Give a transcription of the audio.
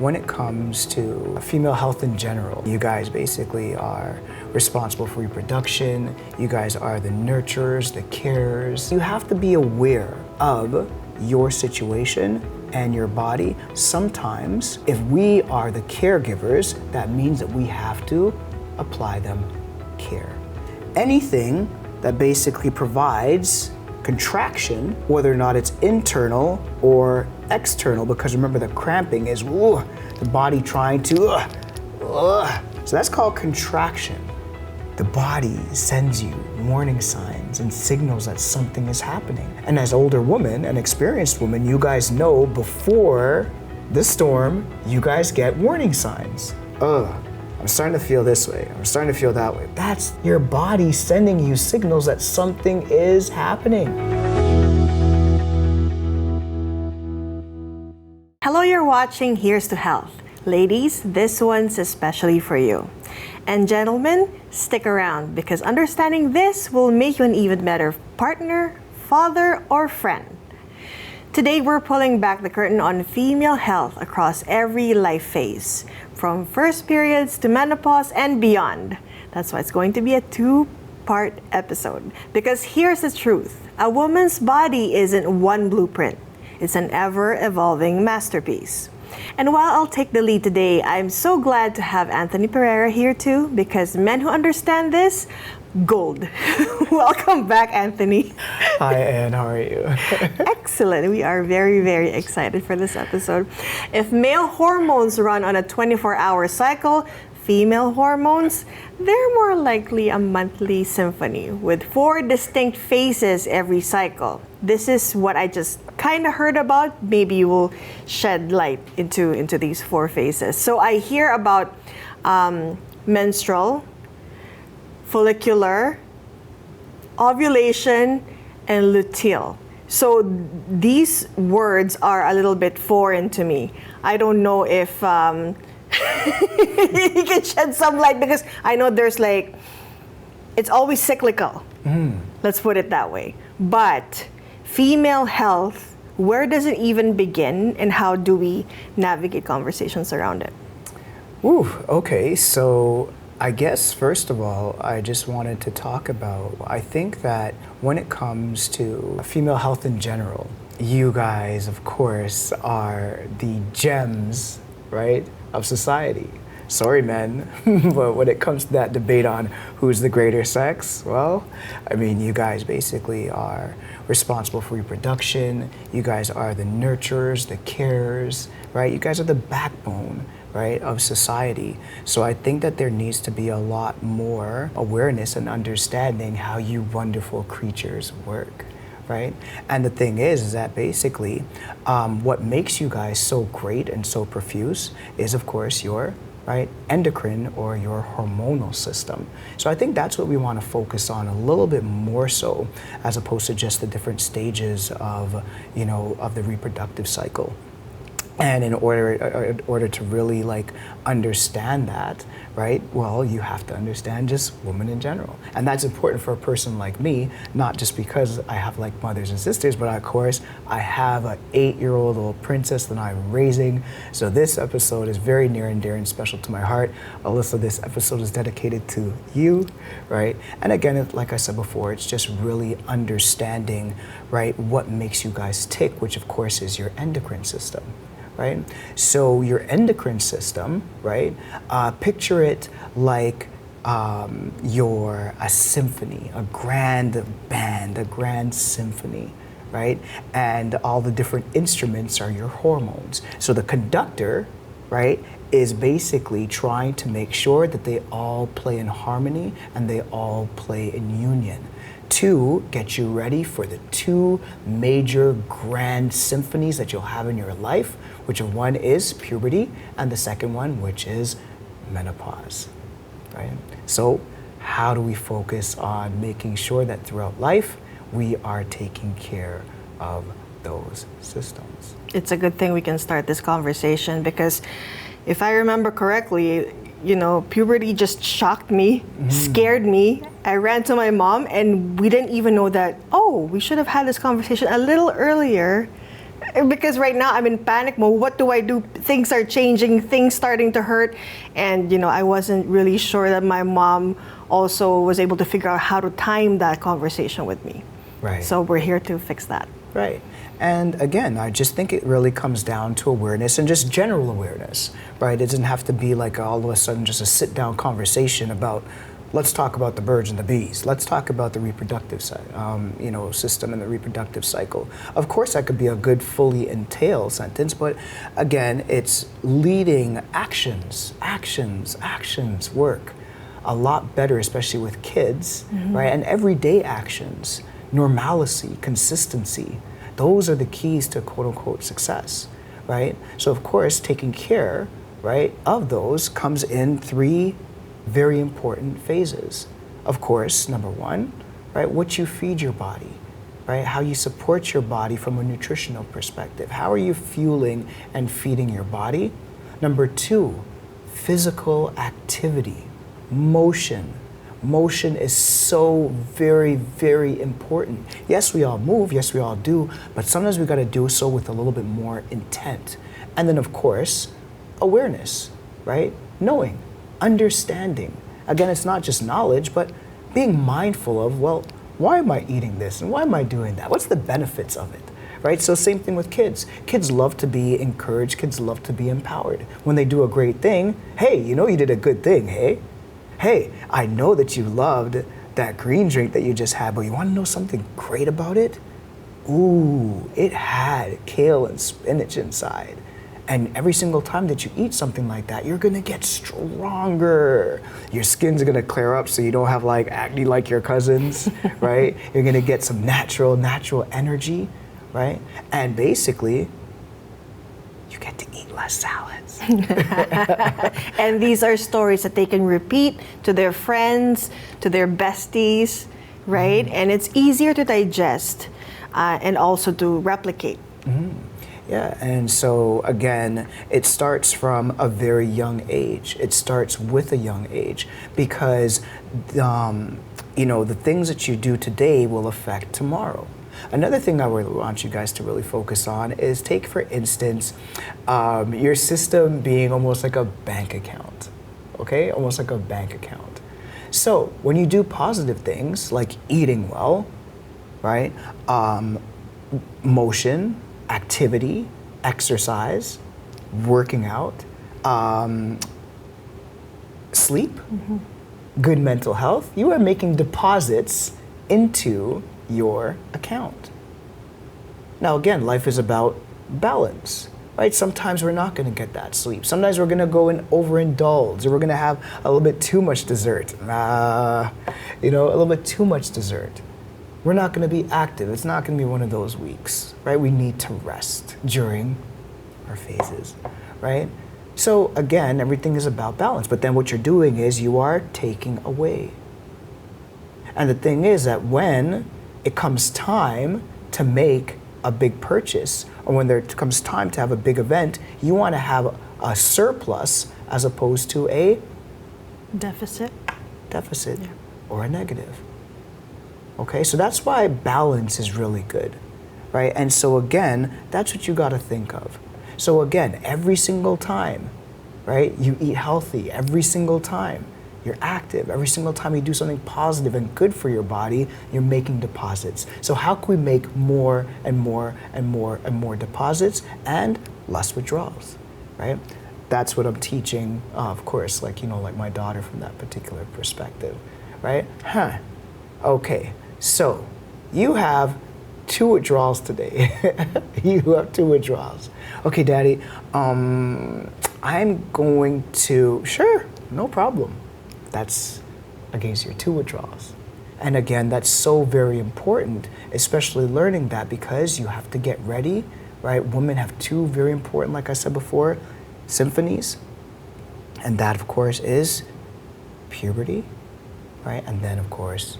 when it comes to female health in general, you guys basically are responsible for reproduction. You guys are the nurturers, the carers. You have to be aware of your situation and your body. Sometimes, if we are the caregivers, that means that we have to apply them care. Anything that basically provides contraction, whether or not it's internal or external, because remember the cramping is the body trying to, so that's called contraction. The body sends you warning signs and signals that something is happening. And as older women and experienced women, you guys know before the storm, you guys get warning signs. I'm starting to feel this way. I'm starting to feel that way. That's your body sending you signals that something is happening. Hello, you're watching Here's to Health. Ladies, this one's especially for you. And gentlemen, stick around because understanding this will make you an even better partner, father, or friend. Today, we're pulling back the curtain on female health across every life phase, from first periods to menopause and beyond. That's why it's going to be a two-part episode. Because here's the truth. A woman's body isn't one blueprint. It's an ever-evolving masterpiece. And while I'll take the lead today, I'm so glad to have Anthony Pereira here too, because men who understand this, gold. Welcome back, Anthony. Hi, Anne. How are you? Excellent. We are very, very excited for this episode. If male hormones run on a 24-hour cycle, female hormones, they're more likely a monthly symphony with 4 distinct phases every cycle. This is what I just kind of heard about. Maybe you will shed light into these 4 phases. So I hear about menstrual, follicular, ovulation, and luteal. So these words are a little bit foreign to me. I don't know if you can shed some light because I know there's it's always cyclical. Let's put it that way. But female health, where does it even begin and how do we navigate conversations around it? Okay, so I guess first of all, I just wanted to talk about, I think that when it comes to female health in general, you guys, of course, are the gems, right, of society. Sorry, men, but when it comes to that debate on who's the greater sex, well, I mean, you guys basically are responsible for reproduction. You guys are the nurturers, the carers, right? You guys are the backbone, right, of society. So I think that there needs to be a lot more awareness and understanding how you wonderful creatures work, right? And the thing is that basically what makes you guys so great and so profuse is, of course, your endocrine or your hormonal system. So I think that's what we want to focus on a little bit more so, as opposed to just the different stages of, of the reproductive cycle. And in order to really understand that, right? Well, you have to understand just women in general. And that's important for a person like me, not just because I have mothers and sisters, but of course I have an 8-year-old little princess that I'm raising. So this episode is very near and dear and special to my heart. Alyssa, this episode is dedicated to you, right? And again, like I said before, it's just really understanding, right, what makes you guys tick, which of course is your endocrine system. Right? So your endocrine system, right? Picture it like you're a symphony, a grand band, a grand symphony, right? And all the different instruments are your hormones. So the conductor, right, is basically trying to make sure that they all play in harmony and they all play in union to get you ready for the 2 major grand symphonies that you'll have in your life, which one is puberty and the second one, which is menopause, right? So how do we focus on making sure that throughout life we are taking care of those systems? It's a good thing we can start this conversation because if I remember correctly, puberty just shocked me, scared me. I ran to my mom and we didn't even know that, we should have had this conversation a little earlier Because right now I'm in panic mode. What do I do? Things are changing, things starting to hurt. And, I wasn't really sure that my mom also was able to figure out how to time that conversation with me. Right. So we're here to fix that. Right. And again, I just think it really comes down to awareness and just general awareness, right? It doesn't have to be like all of a sudden just a sit-down conversation about, let's talk about the birds and the bees. Let's talk about the reproductive system and the reproductive cycle. Of course, that could be a good fully entailed sentence, but again, it's leading actions work a lot better, especially with kids, right? And everyday actions, normalcy, consistency. Those are the keys to quote unquote success, right? So of course, taking care, right, of those comes in 3 very important phases. Of course, number 1, right, what you feed your body, right? How you support your body from a nutritional perspective. How are you fueling and feeding your body? Number 2, physical activity, motion. Motion is so very, very important. Yes, we all move, yes, we all do, but sometimes we gotta do so with a little bit more intent. And then of course, awareness, right? Knowing, understanding. Again, it's not just knowledge, but being mindful of, well, why am I eating this and why am I doing that? What's the benefits of it, right? So same thing with kids. Kids love to be encouraged, kids love to be empowered. When they do a great thing, hey, you did a good thing, hey? Hey, I know that you loved that green drink that you just had, but you want to know something great about it? Ooh, it had kale and spinach inside. And every single time that you eat something like that, you're gonna get stronger. Your skin's gonna clear up so you don't have like acne like your cousins, right? You're gonna get some natural energy, right? And basically, you get to eat less salads. And these are stories that they can repeat to their friends, to their besties, right? And it's easier to digest and also to replicate. Yeah, and so again, it starts from a very young age. It starts with a young age because, the things that you do today will affect tomorrow. Another thing I would want you guys to really focus on is take, for instance, your system being almost like a bank account, okay? Almost like a bank account. So when you do positive things like eating well, right? Motion, activity, exercise, working out, sleep, good mental health, you are making deposits into your account. Now again, life is about balance, right? Sometimes we're not going to get that sleep. Sometimes we're going to go and overindulge, or we're going to have a little bit too much dessert. A little bit too much dessert. We're not going to be active. It's not going to be one of those weeks, right? We need to rest during our phases, right? So again, everything is about balance. But then what you're doing is you are taking away. And the thing is that when it comes time to make a big purchase, or when there comes time to have a big event, you want to have a surplus as opposed to a deficit, yeah. Or a negative. Okay, so that's why balance is really good, right? And so again, that's what you got to think of. So again, every single time, right, you eat healthy, every single time you're active, every single time you do something positive and good for your body, you're making deposits. So how can we make more and more and more and more deposits and less withdrawals, right? That's what I'm teaching, of course, like my daughter from that particular perspective, right? Okay, so you have 2 withdrawals today. You have 2 withdrawals. Okay, Daddy, I'm going to, sure, no problem. That's against your 2 withdrawals. And again, that's so very important, especially learning that, because you have to get ready, right? Women have 2 very important, like I said before, symphonies. And that, of course, is puberty, right? And then, of course,